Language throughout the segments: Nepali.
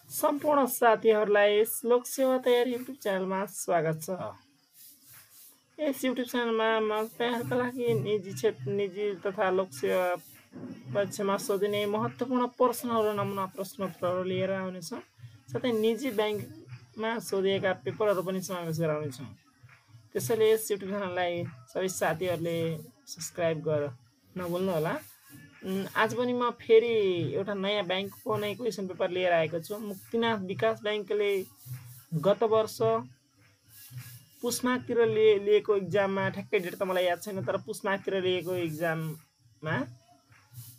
सम्पूर्ण साथीहरूलाई श्लोक सेवा तयारी युट्युब च्यानलमा स्वागत छ। यस युट्युब च्यानलमा म तपाईँहरूका लागि निजी तथा लोक सेवा पक्षमा सोधिने महत्त्वपूर्ण प्रश्नहरू नमुना प्रश्नोत्तरहरू लिएर आउनेछौँ। साथै निजी ब्याङ्कमा सोधिएका पेपरहरू पनि समावेश गराउनेछौँ। त्यसैले यस युट्युब च्यानललाई सबै साथीहरूले सब्सक्राइब गरेर नभुल्नुहोला। आज पनि म फेरि एउटा नयाँ ब्याङ्कको नै क्वेसन पेपर लिएर आएको छु। मुक्तिनाथ विकास ब्याङ्कले गत वर्ष पुसमाघतिर लिएको इक्जाममा, ठ्याक्कै डेट त मलाई याद छैन, तर पुसमाघतिर लिएको इक्जाममा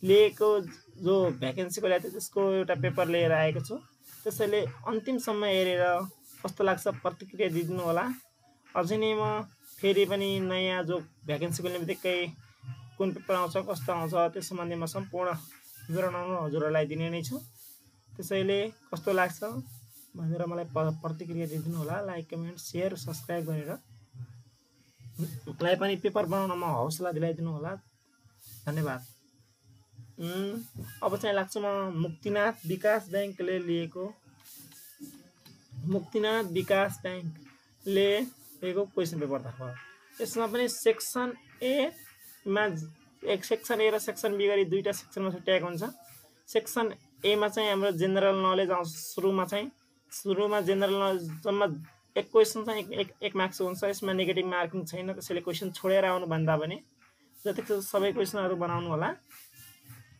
लिएको जो भ्याकेन्सीको ल्याएको थियो त्यसको एउटा पेपर लिएर आएको छु। त्यसैले अन्तिमसम्म हेरेर कस्तो लाग्छ प्रतिक्रिया दिइदिनु होला। अझै नै म फेरि पनि नयाँ जो भ्याकेन्सीको बित्तिकै कुन पेपर आउँछ, कस्तो आउँछ त्यस सम्बन्धीमा सम्पूर्ण विवरणहरू हजुरहरूलाई दिने नै छु। त्यसैले कस्तो लाग्छ भनेर मलाई प्रतिक्रिया दिइदिनु होला। लाइक, कमेन्ट, सेयर, सब्सक्राइब गरेर मलाई पनि पेपर बनाउनमा हौसला दिलाइदिनु होला। धन्यवाद। अब चाहिँ लाग्छ म मुक्तिनाथ विकास ब्याङ्कले लिएको क्वेसन पेपरतर्फ। यसमा पनि सेक्सन एमा सेक्सन ए र सेक्सन बी गरी दुईवटा सेक्सनमा छुट्याएको हुन्छ। सेक्सन एमा चाहिँ हाम्रो जेनरल नलेज आउँछ। सुरुमा जेनरल नलेज जम्मा एक क्वेसन चाहिँ एक मार्क्सको हुन्छ। यसमा नेगेटिभ मार्किङ छैन, त्यसैले क्वेसन छोडेर आउनुभन्दा पनि जतिको सबै क्वेसनहरू बनाउनु होला।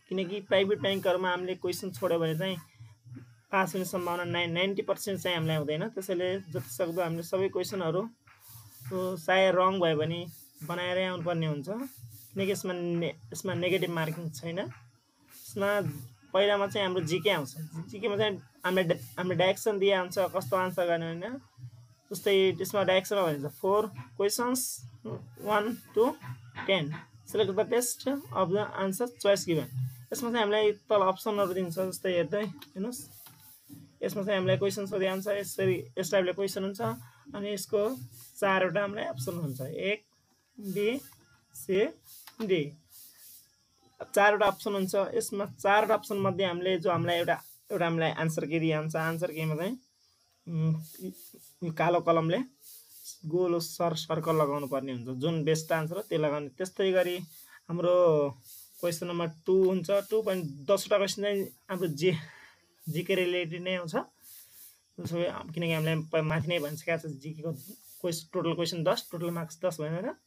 किनकि प्राइभेट ब्याङ्कहरूमा हामीले क्वेसन छोड्यो भने चाहिँ पास हुने सम्भावना 90% चाहिँ हामीलाई हुँदैन। त्यसैले जतिसक्दो हामीले सबै क्वेसनहरू सायद रङ भयो भने बनाएरै आउनुपर्ने हुन्छ। किनकि यसमा नेगेटिभ मार्किङ छैन। यसमा पहिलामा चाहिँ हाम्रो जिके आउँछ। जिकेमा चाहिँ हामीले डाइरेक्सन दिए हुन्छ कस्तो आन्सर गर्ने होइन। जस्तै त्यसमा डाइरेक्सनमा भनिन्छ 4 questions 1 to 10 select the best of the answer choice given. यसमा चाहिँ हामीलाई तल अप्सनहरू दिन्छ। जस्तै हेर्नुहोस्, यसमा चाहिँ हामीलाई क्वेसन सोधे आन्सर यसरी यस टाइपले क्वेसन हुन्छ अनि यसको 4वटा हामीलाई अप्सन हुन्छ, 1 B C D 4वटा अप्सन हुन्छ। यसमा 4वटा अप्सन मध्ये हामीले जो हामीलाई एउटा हामीलाई आन्सर के दिइहाल्छ। आन्सर केमा चाहिँ कालो कलमले गोलो सर्कल लगाउनु पर्ने हुन्छ। जुन बेस्ट आन्सर हो त्यो लगाउने। त्यस्तै गरी हाम्रो क्वेसन नम्बर 2 हुन्छ। 10वटा क्वेसन चाहिँ हाम्रो जिके रिलेटेड नै आउँछ। किनकि हामीलाई माथि नै भनिसकेको छ जिकेको टोटल क्वेसन 10, टोटल मार्क्स 10 भनेर।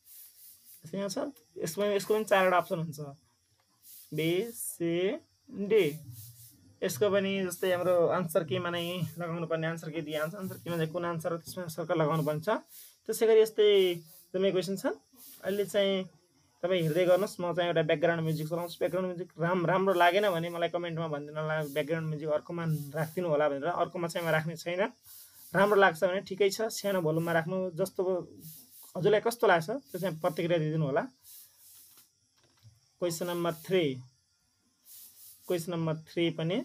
यसको पनि 4वटा अप्सन हुन्छ, B C D। यसको पनि जस्तै हाम्रो आन्सर केमा नै लगाउनु पर्ने, आन्सर के दिइहाल्छ, आन्सर केमा चाहिँ कुन आन्सर हो त्यसमा सर्कल लगाउनु पर्छ। त्यसै गरी यस्तै जम्मै क्वेसन छ। अहिले चाहिँ तपाईँ हेर्दै गर्नुहोस्। म चाहिँ एउटा ब्याकग्राउन्ड म्युजिक चलाउँछु। ब्याकग्राउन्ड म्युजिक राम्रो लागेन भने मलाई कमेन्टमा भनिदिनु होला ब्याकग्राउन्ड म्युजिक अर्कोमा राखिदिनु होला भनेर। अर्कोमा चाहिँ म राख्ने छैन। राम्रो लाग्छ भने ठिकै छ, सानो भोल्युममा राख्नु। जस्तो हजुरलाई कस्तो लाग्छ त्यो चाहिँ प्रतिक्रिया दिइदिनु होला। क्वेसन नम्बर 3 पनि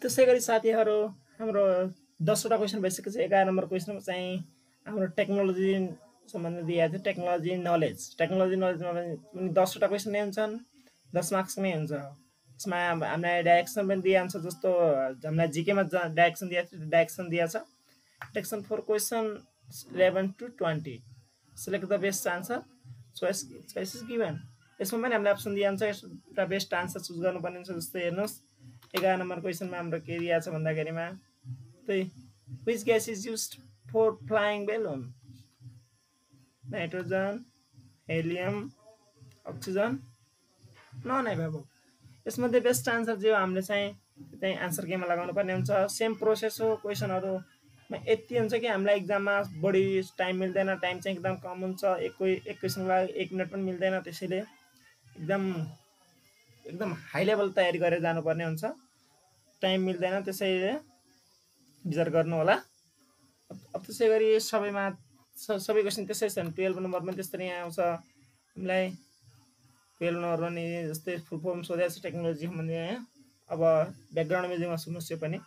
त्यसै गरी साथीहरू हाम्रो 10वटा क्वेसन भइसकेपछि 11 नम्बर क्वेसनमा चाहिँ हाम्रो टेक्नोलोजी सम्बन्धी दिएको थियो। टेक्नोलोजी नलेजमा पनि 10वटा क्वेसन नै हुन्छन्, 10 मार्क्स नै हुन्छ। यसमा हामीलाई डाइरेक्सन पनि दिइन्छ, जस्तो हामीलाई जिकेमा डाइरेक्सन दिएको थियो, डाइरेक्सन दिएको छ। Section 4 question 11 to 20 select the best answer, choice is given. यसमा पनि हामीलाई अप्सन दिइन्छ, एउटा बेस्ट आन्सर चुज गर्नुपर्ने हुन्छ। जस्तै हेर्नुहोस् 11 नम्बर क्वेसनमा हाम्रो के दिएको छ भन्दाखेरिमा त्यही which gas is used for flying balloon, nitrogen, helium, oxygen, none of above. यसमध्ये बेस्ट आन्सर जो हामीले चाहिँ त्यही आन्सर केमा लगाउनु पर्ने हुन्छ। सेम प्रोसेस हो, क्वेसनहरूमा यति हुन्छ कि हामीलाई एक्जाममा बढी टाइम मिल्दैन, टाइम चाहिँ एकदम कम हुन्छ। एक क्वेसनको लागि 1 मिनट पनि मिल्दैन, त्यसैले एकदम हाई लेभल तयारी गरेर जानुपर्ने हुन्छ। टाइम मिल्दैन, त्यसैले विचार गर्नु होला। अब त्यसै गरी सबै क्वेसन त्यसै छन्। 12 नम्बर पनि त्यस्तै नै आउँछ हामीलाई। 12 नम्बरमा नि जस्तै फुल फर्म सोधेको छ टेक्नोलोजी सम्बन्धी। अब ब्याकग्राउन्ड म्युजिकमा सुन्नुहोस् यो पनि।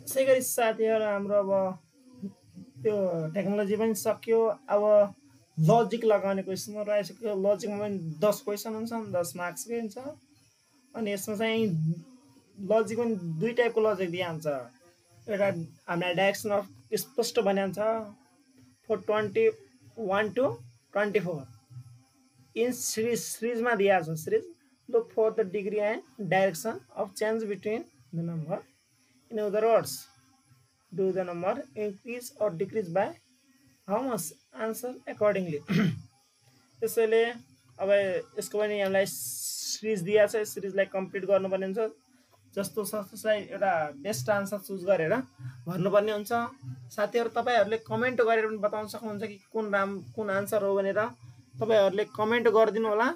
त्यसै गरी साथीहरू हाम्रो अब त्यो टेक्नोलोजी पनि सक्यो। अब लजिक लगाउने क्वेसनहरू आइसक्यो। लजिकमा पनि 10 क्वेसन हुन्छ, 10 मार्क्सकै हुन्छ। अनि यसमा चाहिँ लजिक पनि दुई टाइपको लजिक दिइहाल्छ। एउटा हामीलाई डाइरेक्सन अफ स्पष्ट भनिहाल्छ for 21 to 24 in series में दिया है series look for the degree and direction of change between the number. In other words, do the number increase or decrease by how much? Answer accordingly. त्यसैले अब यसको पनि हामीलाई सिरिज दिया छ, सिरिजलाई कम्प्लिट गर्नुपर्ने हुन्छ। जस्तो छ त्यसलाई एउटा बेस्ट आन्सर चुज गरेर भर्नुपर्ने हुन्छ। साथीहरु तपाईहरुले कमेन्ट गरेर पनि बताउन सक्नुहुन्छ कि कुन आन्सर हो भनेर। तपाईहरुले कमेन्ट गरिदिनु होला।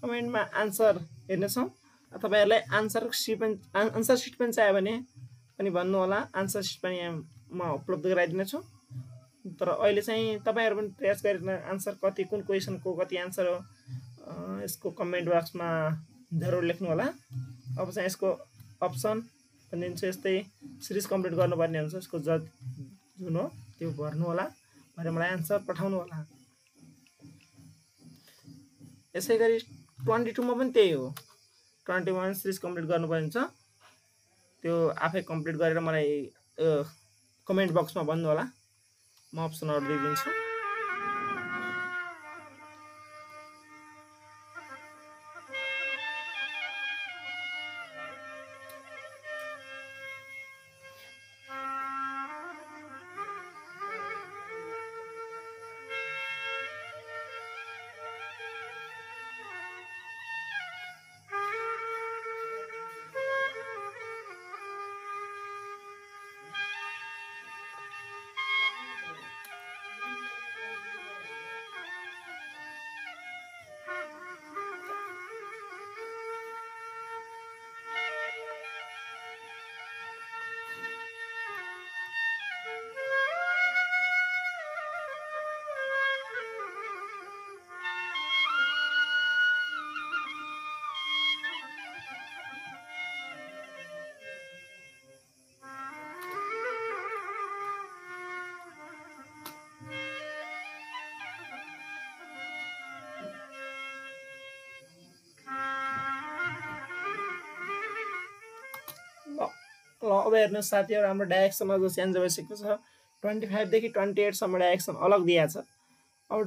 कमेन्टमा आन्सर हेर्नेछौं। तपाईहरुलाई आन्सर सिट पनि चाहियो भने पनि भन्नु होला। आन्सर सिट पनि म उपलब्ध गराइदिने छु। तर अहिले चाहिँ तपाईहरु पनि प्रयास गरेर आन्सर कति कुन क्वेशनको कति आन्सर हो यसको कमेन्ट बक्समा जरुर लेख्नु होला। अब चाहिँ यसको अप्सन भनिदिन्छु। यस्तै सिरिज कम्प्लिट गर्नुपर्ने हुन्छ। यसको जुन हो त्यो भर्नु होला, भरे मलाई आन्सर पठाउनु होला। यसैगरी 22 मा पनि त्यही हो। 21 सिरिज कम्प्लिट गर्नुपर्ने हुन्छ। त्यो आफै कम्प्लिट गरेर मलाई कमेन्ट बक्समा भन्नु होला। म अप्सनहरु दिइदिन्छु। अब हेर्नु साथीहरु, हाम्रो डाइरेक्सनमा जो चेन्ज भइसकेको छ 25 देखि 28 सम्म डाइरेक्सन अलग दिया छ। अब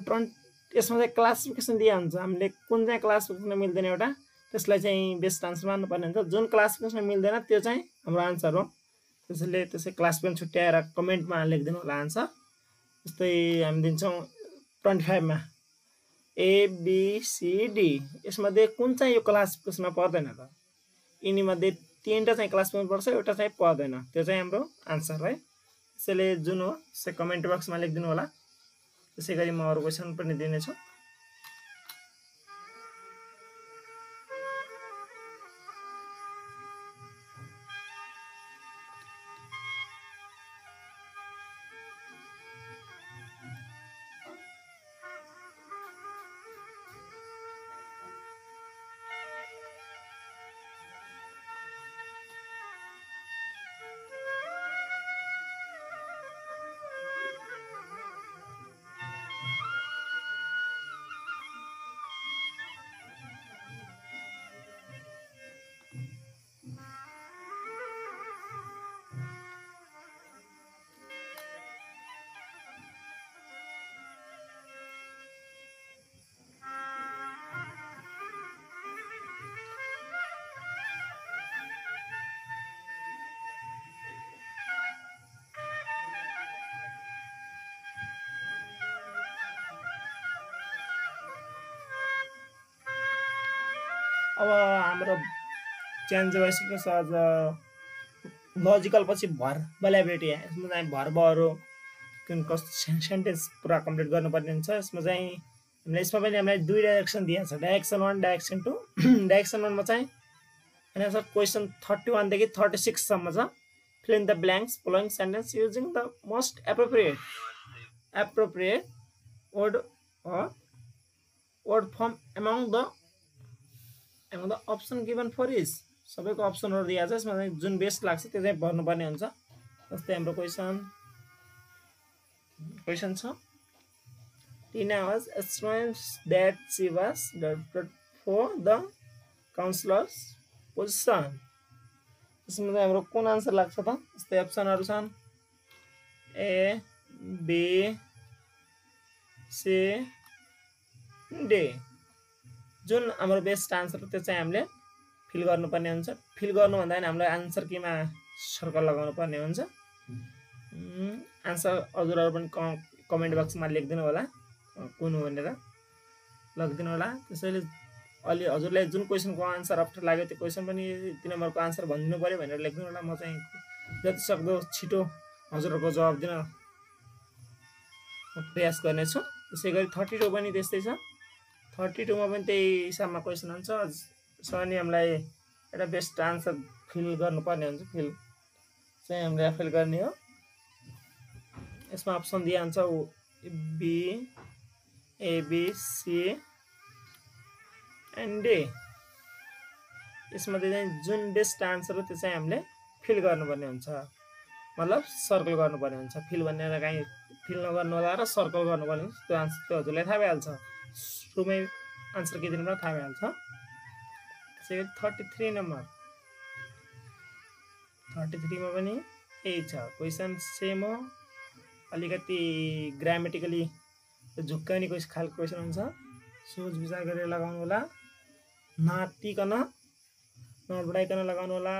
यसमा चाहिँ क्लासिफिकेसन दिया हुन्छ। हामीले कुन चाहिँ क्लासिफिकेसन मिल्दैन एउटा त्यसलाई चाहिँ बेस्ट आन्सर मान्नु पर्ने हुन्छ। जुन क्लासिफिकेसन मिल्दैन त्यो चाहिँ हाम्रो आन्सर हो। त्यसैले त्यसै क्लासिफिकेसन छुट्याएर कमेन्टमा लेखिदिनु होला आन्सर। जस्तै हामी दिन्छौं 25 मा A B C D। यसमध्ये कुन चाहिँ यो क्लासिफिकेसनमा पर्दैन त? यिनी मध्ये तीनटा चाहिँ क्लासिफिकेसन पर्छ, एउटा चाहिँ पर्दैन। त्यो चाहिँ हाम्रो आन्सर है। त्यसैले जुन हो त्यसै कमेन्ट बक्समा लेखिदिनु होला। त्यसैगरी म अरु क्वेशन पनि दिने छु। अब हाम्रो चेन्ज भइसकेको छ। अझ लजिकल पछि भर्ब एबिलिटी यसमा चाहिँ भर्बहरु कुन कस्तो सेन्टेन्स पुरा कम्प्लिट गर्नुपर्ने हुन्छ। यसमा चाहिँ हामीलाई दुई डाइरेक्सन दिएको छ, डाइरेक्सन 1 डाइरेक्सन 2। डाइरेक्सन 1 मा चाहिँ हैन सर क्वेशन 31 देखि 36 सम्म छ। fill in the blanks following sentence using the most appropriate word or word form among the option given for each। सबैको अप्सनहरु दिएको छ। यसमा चाहिँ जुन बेस्ट लाग्छ त्यो चाहिँ भर्नुपर्ने हुन्छ। जस्तै हाम्रो क्वेशन क्वेसन छ Tina was astonished that she was drafted for the counselor's position. यसमा चाहिँ हाम्रो कुन आन्सर लाग्छ त? यस्तै अप्सनहरु छन् A, B, C, D. जुन हाम्रो बेस्ट आन्सर त्यो चाहिँ हामीले फिल गर्नुपर्ने हुन्छ। फिल गर्नु भन्दा नि हामीले आन्सर कीमा सर्कल लगाउनु पर्ने हुन्छ। आन्सर हजुरहरु पनि कमेन्ट बक्समा लेखिदिनु होला कुन हो भनेर लेखिदिनु होला। त्यसैले अलि हजुरलाई जुन क्वेशनको आन्सर अप्ठ्यारो लाग्यो त्यो क्वेशन पनि 3 नम्बरको आन्सर भनिदिनु पर्यो भनेर लेखिदिनु होला। म चाहिँ जति सक्दो छिटो हजुरहरुको जवाफ दिन प्रयास गर्नेछु। त्यसैगरी 32 पनि त्यस्तै छ। 32 मा पनि त्यही हिसाबमा क्वेशन हुन्छ। सनी हामीलाई एउटा बेस्ट आन्सर फिल गर्नुपर्ने हुन्छ। फिल चाहिँ हामीले फिल गर्ने हो। यसमा अप्सन दिया हुन्छ B A B C and D. यसमा चाहिँ जुन बेस्ट आन्सर हो त्यो चाहिँ हामीले फिल गर्नुपर्ने हुन्छ, मतलब सर्कल गर्नुपर्ने हुन्छ। फिल भनेर कहीँ फिल नगर्नु होला र सर्कल गर्नुपर्ने हुन्छ। त्यो आन्सर त्यो हजुरलाई थाहा भइहाल्छ, सुरुमै आन्सर के दिनु पर्छ थाहा भइहाल्छ। त्यसैगरी 33 नम्बर 33 मा पनि यही छ। क्वेशन सेम हो, अलिकति ग्रामेटिकली झुक्काउने खालको क्वेशन हुन्छ। सोच विचार गरेर लगाउनु होला, नातिकन नबढाइकन लगाउनु होला।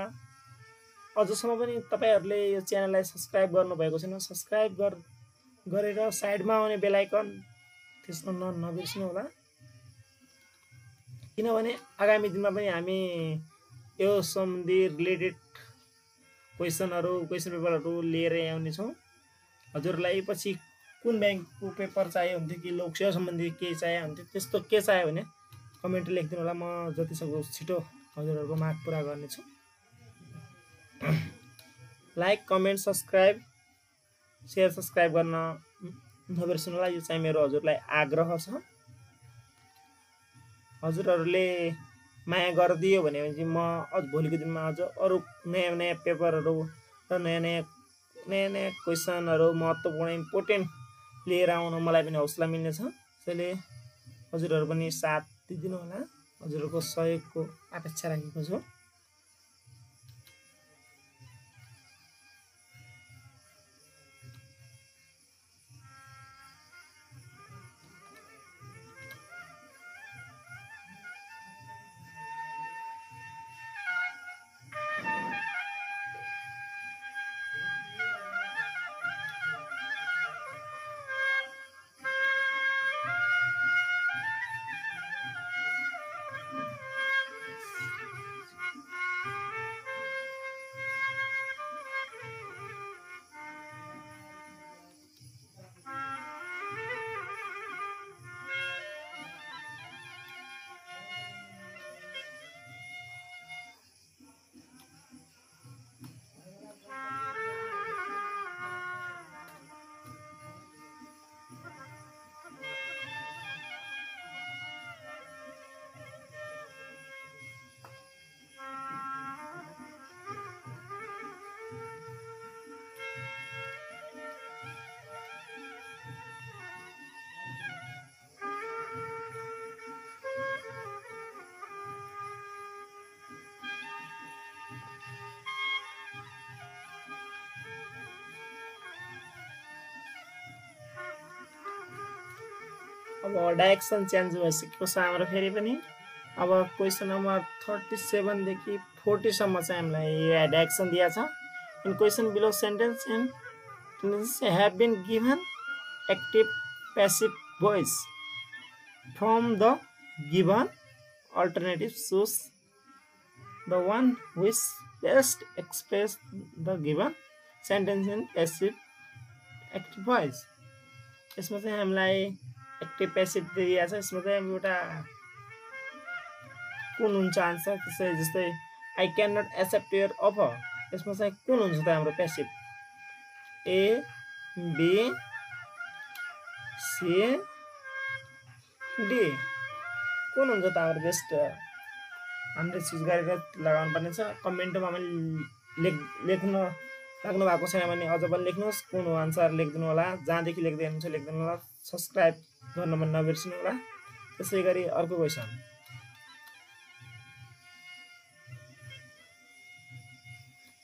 अझसम्म पनि तपाईहरुले यो च्यानललाई सब्स्क्राइब गर्नु भएको छैन, सब्स्क्राइब गरेर साइडमा आउने बेल आइकन त्यसमा नबिर्सनु होला। किनभने आगामी दिनमा पनि हामी यो सम्बन्धी रिलेटेड क्वेशनहरु क्वेशन पेपरहरु लिएर आउने छौं। हजुरलाई पछि कुन बैंकको पेपर चाहियो हुन्थ्यो कि लोकसेवा सम्बन्धी के चाहियो हुन्थ्यो, त्यस्तो के चाहियो भने कमेन्ट लेखिदिनु होला। म जति सक्दो छिटो हजुरहरुको माग पूरा गर्ने छु। Like comment subscribe share subscribe गर्न नबिर्सनु होला। यो चाहिँ मेरो हजुरलाई आग्रह छ। हजुरहरुले माया गर्दियो भने चाहिँ म अझ भोलिको दिनमा अझ अरु नयाँ नयाँ पेपरहरु र नयाँ नयाँ क्वेशनहरु महत्त्वपूर्ण इम्पोर्टेन्ट लिएर आउन मलाई पनि हौसला मिल्नेछ। त्यसैले हजुरहरु पनि साथ दिदिनु होला। हजुरहरुको सहयोगको अपेक्षा राखेको छु। अब डाइरेक्सन चेन्ज भइसकेको छ हाम्रो फेरि पनि। अब क्वेशन नम्बर 37 देखि 40 सम्म चाहिँ हामीलाई डाइरेक्सन दिया छ। In question below sentence and sentences have been given active passive voice from the given alternative. Choose the one which best express the given sentence in passive active voice. यसमा चाहिँ हामीलाई एक्टिभ प्यासिभ दिएको छ। यसमा चाहिँ एउटा कुन हुन्छ आन्सर, त्यसै जस्तै I can not accept your offer. यसमा चाहिँ कुन हुन्छ त हाम्रो passive? A B C D कुन हुन्छ त हाम्रो बेस्ट? हामीले चुज गरेर लगाउनु पर्ने छ। कमेन्टमा पनि लेख्न लाग्नु भएको छैन भने अझ पनि लेख्नुहोस् कुन हो आन्सर लेखिदिनु होला। जहाँदेखि लेख्दै हुनुहुन्छ लेखिदिनु होला। सब्सक्राइब गर्न पनि नबिर्सिनु होला। त्यसै गरी अर्को question,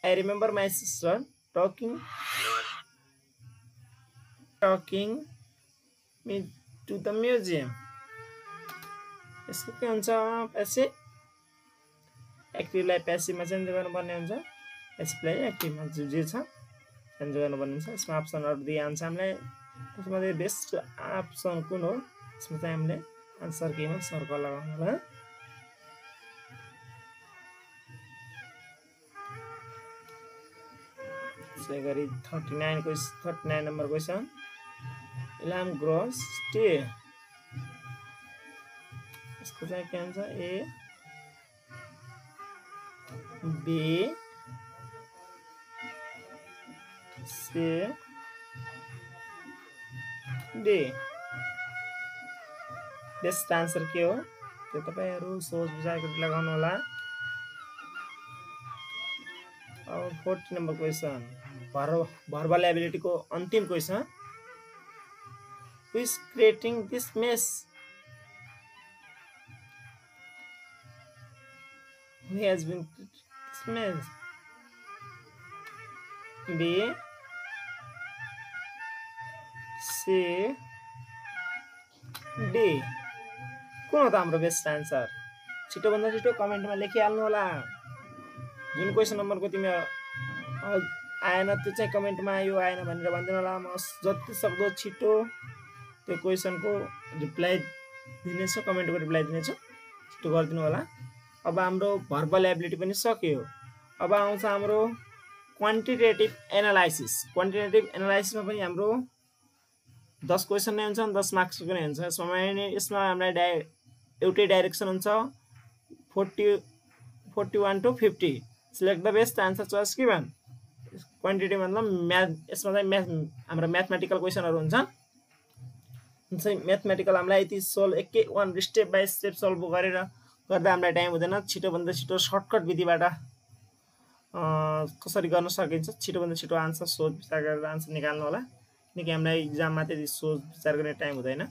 I remember my sister talking me to the museum. यसको के हुन्छ? प्यासिभ एक्टिभलाई प्यासिभमा चेन्ज गर्नुपर्ने हुन्छ, प्यासिभलाई एक्टिभमा जे छ चेन्ज गर्नुपर्ने हुन्छ। यसमा अप्सनहरू दिइहाल्छ हामीलाई। त्यसमध्ये बेस्ट अप्सन कुन हो? यसमा चाहिँ हामीले आन्सर केमा सर्कल लगाउनु होला। त्यसै गरी 39 number question, lamb grows still. यसको चाहिँ के हुन्छ? A B C D. Best answer के हो त्यो तपाईहरु सोच विचार गरी लगाउनु होला। अब 40 नम्बर क्वेसन, verbal ability को अन्तिम question, who is creating this mess? Who has been this mess? B C D। कुन हो त हाम्रो बेस्ट आन्सर? छिटो भन्दा छिटो कमेन्टमा लेखिहाल्नु होला। जुन क्वेसन नम्बरको तिमी आएन त्यो चाहिँ कमेन्टमा आयो आएन भनेर भन्दिनु होला। म जति सक्दो छिटो त्यो क्वेसनको रिप्लाई दिनेछु, कमेन्टको रिप्लाई दिनेछु, छिटो गरिदिनु होला। अब हाम्रो भर्बल एबिलिटी पनि सक्यो। अब आउँछ हाम्रो क्वान्टिटेटिभ एनालाइसिस। क्वान्टिटेटिभ एनालाइसिसमा पनि हाम्रो 10 क्वेसन नै हुन्छ, 10 मार्क्सको नै हुन्छ। यसमा हामीलाई एउटै डाइरेक्सन हुन्छ, 41 to 50। Select the best answer choice given. Quantity मतलब म्याथ। यसमा चाहिँ हाम्रो म्याथमेटिकल क्वेसनहरू हुन्छ। म्याथमेटिकल हामीलाई यति सोल्भ एकै one step by step solve गरेर गर्दा हामीलाई टाइम हुँदैन। छिटोभन्दा छिटो सर्टकट विधिबाट कसरी गर्न सकिन्छ, छिटोभन्दा छिटो आन्सर सोच विचार गरेर आन्सर निकाल्नु होला। किनकि हामीलाई इक्जाममा त्यति सोच विचार गर्ने टाइम हुँदैन।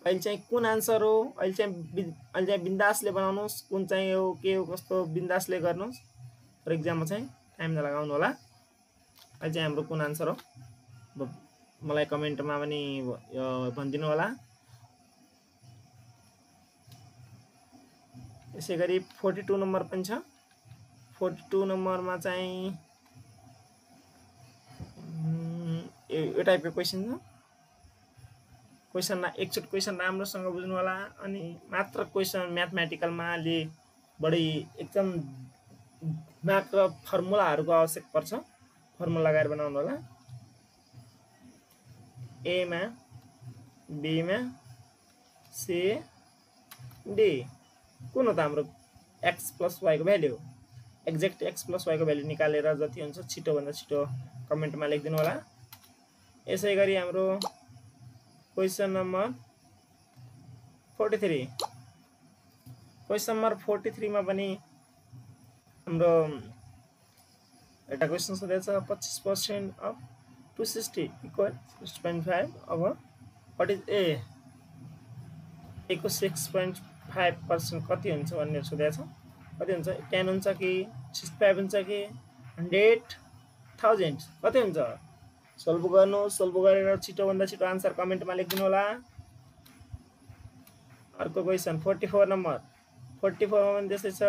अहिले चाहिँ कुन आन्सर हो? अहिले चाहिँ बिन्दासले बनाउनुहोस्। कुन चाहिँ हो, के हो, कस्तो, बिन्दासले गर्नुहोस्। र इक्जाममा चाहिँ टाइम नलगाउनु होला। अहिले चाहिँ हाम्रो कुन आन्सर हो मलाई कमेन्टमा पनि भनिदिनु होला। यसै गरी 42 नम्बर पनि छ। 42 नम्बरमा चाहिँ यो टाइपको क्वेसन छ। क्वेसनमा एकचोटि क्वेसन राम्रोसँग बुझ्नु होला। अनि मात्र क्वेसन म्याथमेटिकलमा बढी एकदम दिमाग र फर्मुलाहरूको आवश्यक पर्छ। फर्मुला लगाएर बनाउनु होला। ए मा, बी मा, सी डी। कुन हो त हाम्रो एक्स प्लस वाईको भ्याल्यु? एक्ज्याक्ट एक्स प्लस वाईको भ्याल्यु निकालेर जति हुन्छ छिटोभन्दा छिटो कमेन्टमा लेखिदिनु होला। यसै गरी हाम्रो क्वेसन नम्बर 43। क्वेसन नम्बर 43 मा पनि हाम्रो एउटा क्वेसन सोधेको छ। 25% अफ 260 इक्वल 6.5 अब व्हाट इज ए? ए को 6.5% कति हुन्छ भनेर सोधेको छ। कति हुन्छ? 10 हुन्छ कि 65 हुन्छ कि 100,000? कति हुन्छ? सोल्भ गर्नु। सोल्भ गरेर छिटोभन्दा छिटो आन्सर कमेन्टमा लेखिदिनु होला। अर्को क्वेसन 44 नम्बर। 44 मा पनि त्यस्तै छ।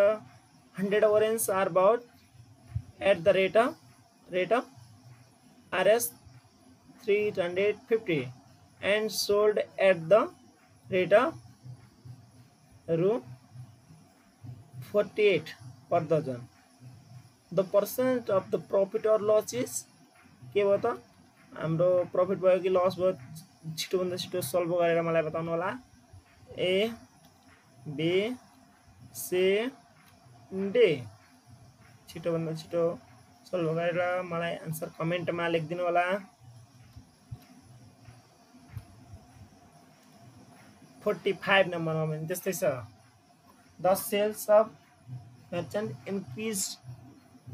100 oranges are bought at the rate of Rs 350 and sold at the rate of ₹48 per dozen. The percent of the profit or loss is? के भयो त? हाम्रो प्रफिट भयो कि लस भयो? छिटोभन्दा छिटो सल्भ गरेर मलाई बताउनु होला। A B C D. छिटोभन्दा छिटो सल्भ गरेर मलाई आन्सर कमेन्टमा लेखिदिनु होला। 45 नम्बरमा पनि त्यस्तै छ। 10 sales of merchant increased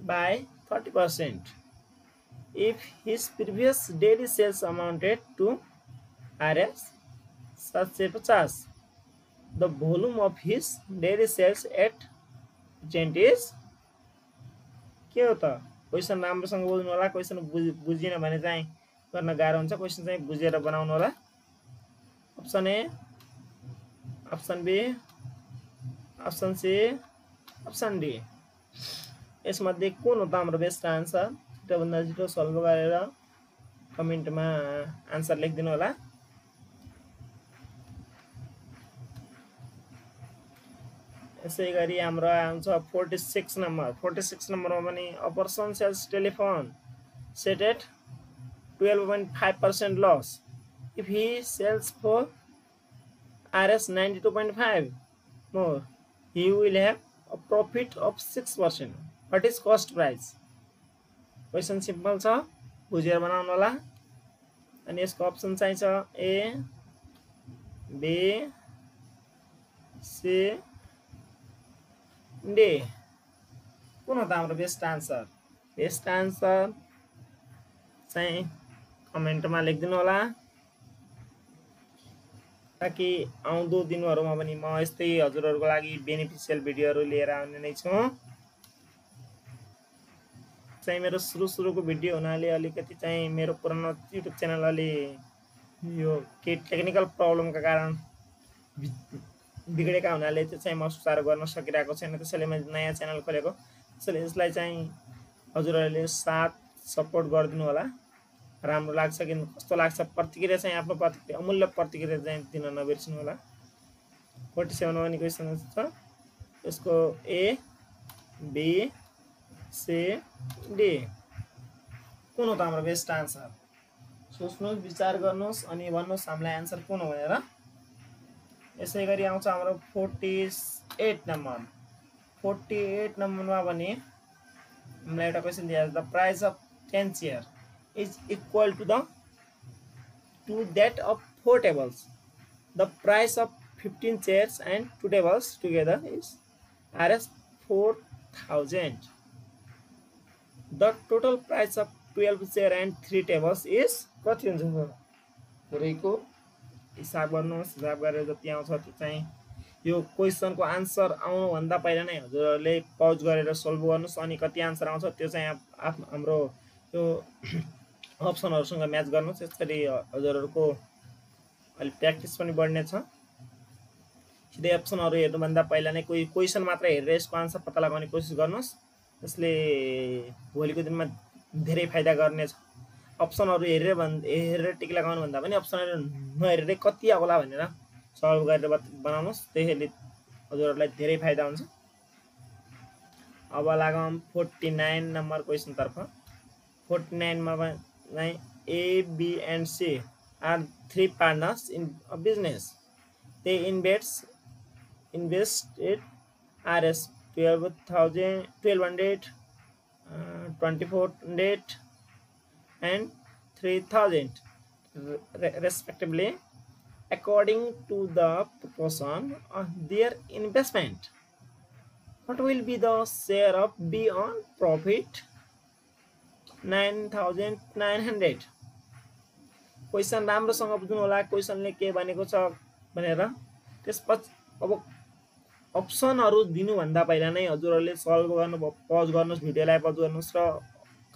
by 30%. If his previous daily sales amounted to Rs 750, the volume of his daily sales at present is के हो त क्वेसन राम्रोसँग बुझ्नु होला क्वेसन बुझिन भने चाहिँ गर्न गाह्रो हुन्छ क्वेसन चाहिँ बुझेर बनाउनु होला option A option B option C option D यसमध्ये कुन हो त हाम्रो बेस्ट आन्सर छिटोभन्दा छिटो सल्भ गरेर कमेन्टमा आन्सर लेखिदिनु होला यसै गरी हाम्रो आउँछ 46 नम्बरमा पनि a person sells telephone set at 12.5% loss if he sells for Rs 92.5 more he will have a profit of 6%. What is cost price? Question simple छ बुझेर बनाउनु होला अनि यसको अप्सन चाहिँ छ ए बी सी डी कुन हो त हाम्रो बेस्ट आन्सर चाहिँ कमेन्टमा लेखिदिनु होला ताकि आउँदो दिनहरुमा पनि म यस्तै हजुरहरुको लागि बेनिफिशियल भिडियोहरु लिएर आउने नै छु चाहिँ मेरो सुरुको भिडियो हुनाले अलिकति चाहिँ मेरो पुरानो युट्युब च्यानल अलि यो के टेक्निकल प्रब्लमका कारण बिगडेका हुनाले त्यो चाहिँ म सुधार गर्न सकिरहेको छैन त्यसैले मैले नयाँ च्यानल खोलेको त्यसैले यसलाई चाहिँ हजुरहरुले साथ सपोर्ट गरिदिनु होला राम्रो लाग्छ कि कस्तो लाग्छ प्रतिक्रिया चाहिँ आफ्नो प्रतिक्रिया अमूल्य प्रतिक्रिया चाहिँ दिन नबिर्सनु होला 47 मा नि क्वेशन छ यसको ए बी सी डी कुन हो त हाम्रो बेस्ट आन्सर सोच्नुस् विचार गर्नुस् अनि भन्नुस् हामीलाई आन्सर कुन हो भनेर यसैगरी आउँछ हाम्रो 48 नम्बरमा पनि हामीलाई एउटा क्वेशन दिएको छ the price of 10 chair is equal to that of 4 tables. The price of 15 chairs and 2 tables together is Rs 4,000. The total price of 12 chair and 3 tables is कति हुन्छ पुरैको हिसाब गर्नुहोस् हिसाब गरेर जति आउँछ त्यो चाहिँ यो क्वेशनको आन्सर आउनु भन्दा पहिला नै हजुरहरुले पौज गरेर सल्भ गर्नुस् अनि कति आन्सर आउँछ त्यो चाहिँ हाम्रो यो अप्सनहरुसँग म्याच गर्नुस् यसरी हजुरहरुको अलि प्र्याक्टिस पनि बढ्ने छ सिधै अप्सनहरु हेर्नु भन्दा पहिला नै कोही क्वेशन मात्र हेरेर यसको आन्सर पत्ता लगाउने कोसिस गर्नुस् त्यसले भोलिको दिनमा धेरै फाइदा गर्नेछ अप्सनहरु हेरेर टिक लगाउनु भन्दा पनि अप्सनहरु नहेरेर कति आउला भनेर सल्भ गरेर बनाउनुस् त्यसैले हजुरहरुलाई धेरै फाइदा हुन्छ अब लागौं 49 नम्बर क्वेशन तर्फ 49 मा A, B, and C are 3 partners in a business. They invested Rs 1200, 2400, and 3000 respectively, according to the proportion of their investment. What will be the share of B on profit? 9,900. Question राम्रोसँग बुझ्नु होला क्वेशनले के भनेको छ भनेर त्यसपछि अब अप्सनहरु दिनु भन्दा पहिला नै हजुरहरुले सल्भ गर्नु पज गर्नुस् भिडियोलाई पज गर्नुस् र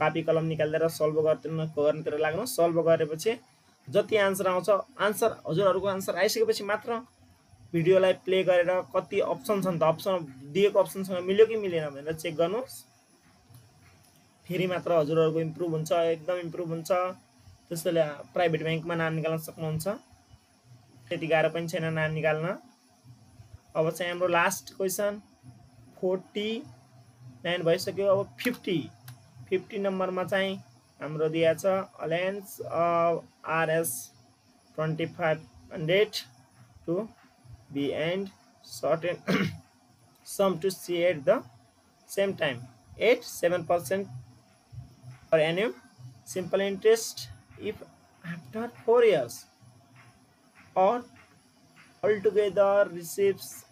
कपी कलम निकालेर सल्भ गर्नतिर लाग्नुस् सल्भ गरेपछि जति आन्सर आउँछ आन्सर हजुरहरुको आन्सर आइसकेपछि मात्र भिडियोलाई प्ले गरेर कति अप्सन छन् त अप्सन दिएको अप्सनसँग मिल्यो कि मिलेन भनेर चेक गर्नुस् फेरि मात्र हजुरहरुको इम्प्रुभ हुन्छ एकदम इम्प्रुभ हुन्छ त्यसैले प्राइभेट बैंकमा नाम निकाल्न सक्नुहुन्छ त्यति गाह्रो पनि छैन नाम निकाल्न अब चाहिँ हाम्रो लास्ट क्वेशन 49 भइसक्यो अब 50 नम्बरमा चाहिँ हाम्रो दिया छ alliance of Rs 2500 to B and certain sum to C at the same time at 7% per annum simple interest if after 4 years or altogether receives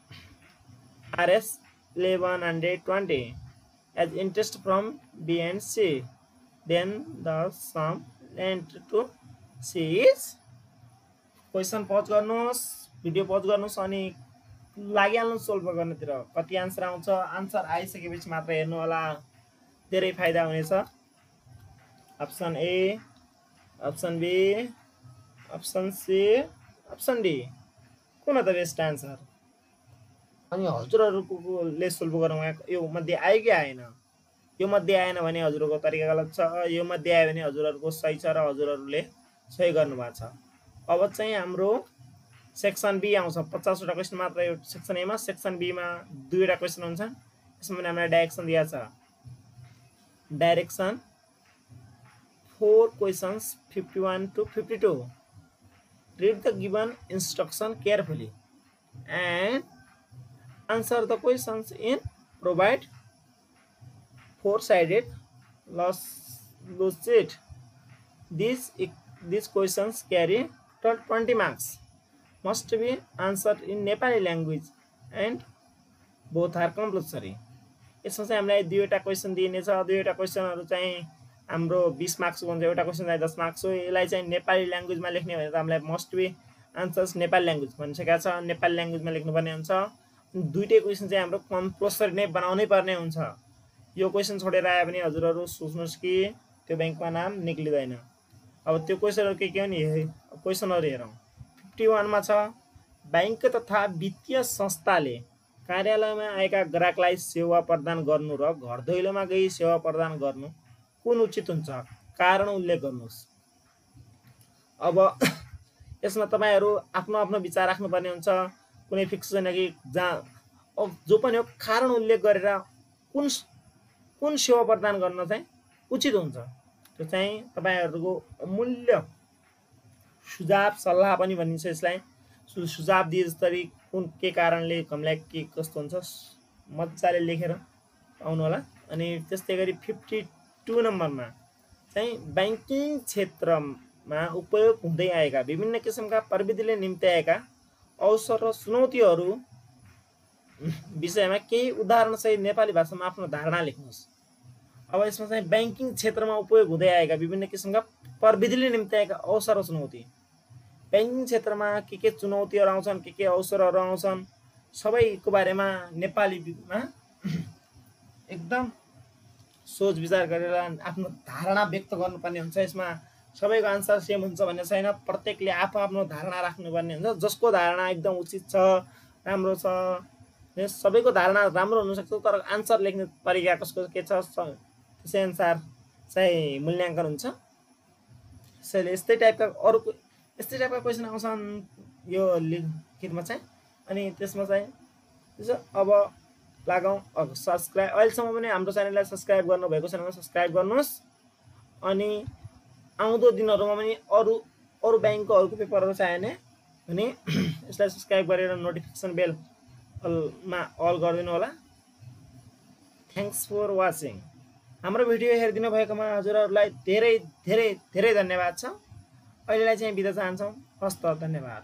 Rs 1120 as interest from B and C. Then the sum lent to C is question pause गर्नुहोस्, भिडियो पज गर्नुहोस् अनि लागिहाल्नु सोल्भ गर्नतिर। कति आन्सर आउँछ, आन्सर आइसकेपछि मात्र हेर्नु होला, धेरै फाइदा हुनेछ। Option A, option B, option C, option D, कुन त बेस्ट आन्सर? अनि हजुरहरूले सोल्भ गरौँ, यो मध्ये आयो कि आएन? यो मध्ये आएन भने हजुरहरूको तरिका गलत छ, यो मध्ये आयो भने हजुरहरूको सही छ र हजुरहरूले सही गर्नुभएको छ। अब चाहिँ हाम्रो सेक्सन बी आउँछ। 50 वटा क्वेसन मात्र यो सेक्सन ए मा। सेक्सन बी मा 2 वटा क्वेसन हुन्छ। यसमा पनि हामीलाई डाइरेक्सन दिएको छ। Direction 4 questions 51 to 52. Read the given instruction carefully and answer the questions in provide 4-sided loose sheet. These questions carry 20 marks. Must be answered in Nepali language and both are compulsory. यसमा चाहिँ हामीलाई 2 वटा क्वेसन दिइनेछ। 2 वटा क्वेसनहरु चाहिँ हाम्रो 20 मार्क्स हुन्छ। एउटा क्वेसन चाहिँ 10 मार्क्स हो। यसलाई चाहिँ नेपाली ल्याङ्ग्वेजमा लेख्ने भने त हामीलाई must be answers Nepali language भनिसकेको छ। नेपाली ल्याङ्ग्वेजमा लेख्नुपर्ने हुन्छ। दुईटै क्वेसन चाहिँ हाम्रो कम्पल्सरी नै बनाउनै पर्ने हुन्छ। यो क्वेसन छोडेर आयो भने हजुरहरु सोच्नुस् कि त्यो बैंकमा नाम निक्लिदैन। अब त्यो क्वेसनहरु के हो नि, क्वेसनहरु हेरौं। 51 मा छ, बैंक तथा वित्तीय संस्थाले कार्यालयमा आएका ग्राहकलाई सेवा प्रदान गर्नु र घर दैलोमा गई सेवा प्रदान गर्नु कुन उचित हुन्छ? कारण उल्लेख गर्नुस्। अब यसमा तपाईहरु आफ्नो आफ्नो विचार राख्नुपर्ने हुन्छ। कुनै फिक्स छैन कि जहाँ जो पनि हो कारण उल्लेख गरेर कुन सेवा प्रदान गर्न चाहिँ उचित हुन्छ त्यो चाहिँ तपाईहरुको अमूल्य सुझाव सल्लाह पनि भनिन्छ यसलाई। सुझाव दिए जस्तै कुन के कारणले हामीलाई के कस्तो हुन्छ मज्जाले लेखेर आउनु होला। अनि त्यस्तै गरी 52 नम्बरमा चाहिँ बैंकिङ क्षेत्रमा उपयोग हुँदै आएका विभिन्न किसिमका प्रविधिले निम्त्याएका अवसर र चुनौतीहरू विषयमा केही उदाहरण सहित नेपाली भाषामा आफ्नो धारणा लेख्नुस्। अब यसमा चाहिँ बैंकिङ क्षेत्रमा उपयोग हुँदै आएका विभिन्न किसिमका प्रविधिले निम्त्याएका अवसर र चुनौती। बैंकिङ क्षेत्रमा के चुनौतीहरू आउँछन्, के अवसरहरू आउँछन्, सबैको बारेमा नेपालीमा एकदम सोच विचार गरेर आफ्नो धारणा व्यक्त गर्नुपर्ने हुन्छ। यसमा सबैको आन्सर सेम हुन्छ भन्ने छैन। प्रत्येकले आफ्नो धारणा राख्नुपर्ने हुन्छ। जसको धारणा एकदम उचित छ, राम्रो छ, सबैको धारणा राम्रो हुन सक्छ, तर आन्सर लेख्ने तरिका कसको के छ त्यसै अनुसार चाहिँ मूल्याङ्कन हुन्छ। त्यसैले यस्तै टाइपका क्वेसन आउँछन् यो लिखितमा चाहिँ। अनि त्यसमा चाहिँ अब लागौं सब्स्क्राइब। अहिलेसम्म पनि हाम्रो च्यानललाई सब्स्क्राइब गर्नुभएको छैन भने सब्स्क्राइब गर्नुहोस्। अनि आउँदो दिनहरुमा पनि अरु बैंकको अरुको पेपरहरु चाहिने भने यसलाई सब्स्क्राइब गरेर नोटिफिकेसन बेल मा अल गरिदिनु होला। Thanks for watching. हाम्रो भिडियो हेरिदिनु भएकोमा हजुरहरुलाई धेरै धेरै धेरै धन्यवाद छ। अहिलेलाई चाहिँ बिदा चाहन्छौं। हस्त धन्यवाद।